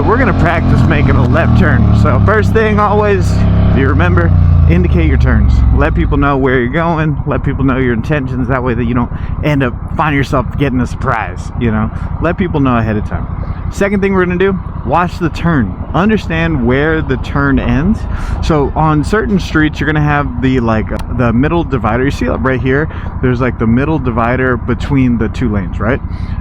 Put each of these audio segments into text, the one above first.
we're gonna practice making a left turn. So first thing, always, if you remember, indicate your turns. Let people know where you're going. Let people know your intentions. That way that you don't end up finding yourself getting a surprise, you know. Let people know ahead of time. Second thing we're gonna do, watch the turn. Understand where the turn ends. So on certain streets, you're gonna have the the middle divider. You see that right here? There's like the middle divider between the two lanes, right?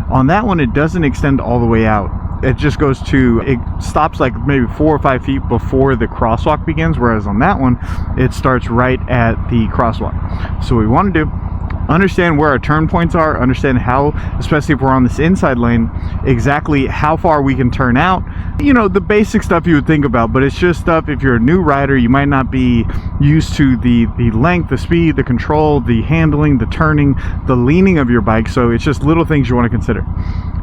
On that one, it doesn't extend all the way out. It just goes to, it stops like maybe 4 or 5 feet before the crosswalk begins, whereas on that one, it starts right at the crosswalk. So what we want to do, understand where our turn points are, understand how, especially if we're on this inside lane, exactly how far we can turn out. You know, the basic stuff you would think about, but it's just stuff, if you're a new rider, you might not be used to the length, the speed, the control, the handling, the turning, the leaning of your bike. So it's just little things you want to consider.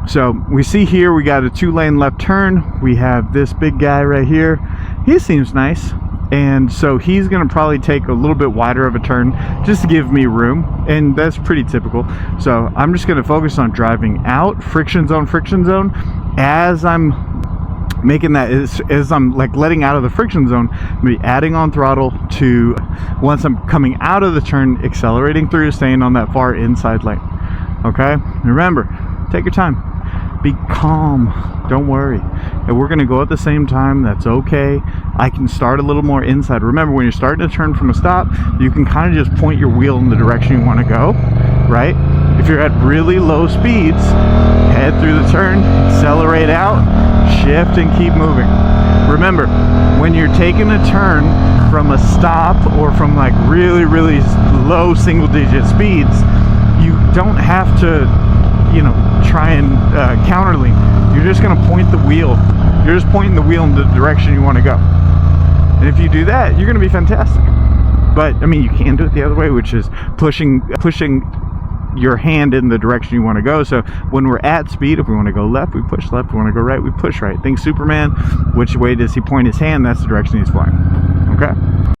So we see here, we got a 2-lane left turn. We have this big guy right here. He seems nice. And so he's going to probably take a little bit wider of a turn just to give me room. And that's pretty typical. So I'm just going to focus on driving out, friction zone, as I'm making that, as I'm like letting out of the friction zone, I'm going to be adding on throttle to, once I'm coming out of the turn, accelerating through, staying on that far inside lane. Okay? Remember, take your time. Be calm. Don't worry. And we're going to go at the same time. That's okay. I can start a little more inside. Remember, when you're starting to turn from a stop, you can kind of just point your wheel in the direction you want to go, right? If you're at really low speeds, head through the turn, accelerate out, shift, and keep moving. Remember, when you're taking a turn from a stop or from like really, really low single-digit speeds, you don't have to, you know, try and counterlean. You're just going to point the wheel. You're just pointing the wheel in the direction you want to go. And if you do that, you're going to be fantastic. But I mean, you can do it the other way, which is pushing your hand in the direction you want to go. So when we're at speed, if we want to go left, we push left. If we want to go right, we push right. Think Superman. Which way does he point his hand? That's the direction he's flying. Okay?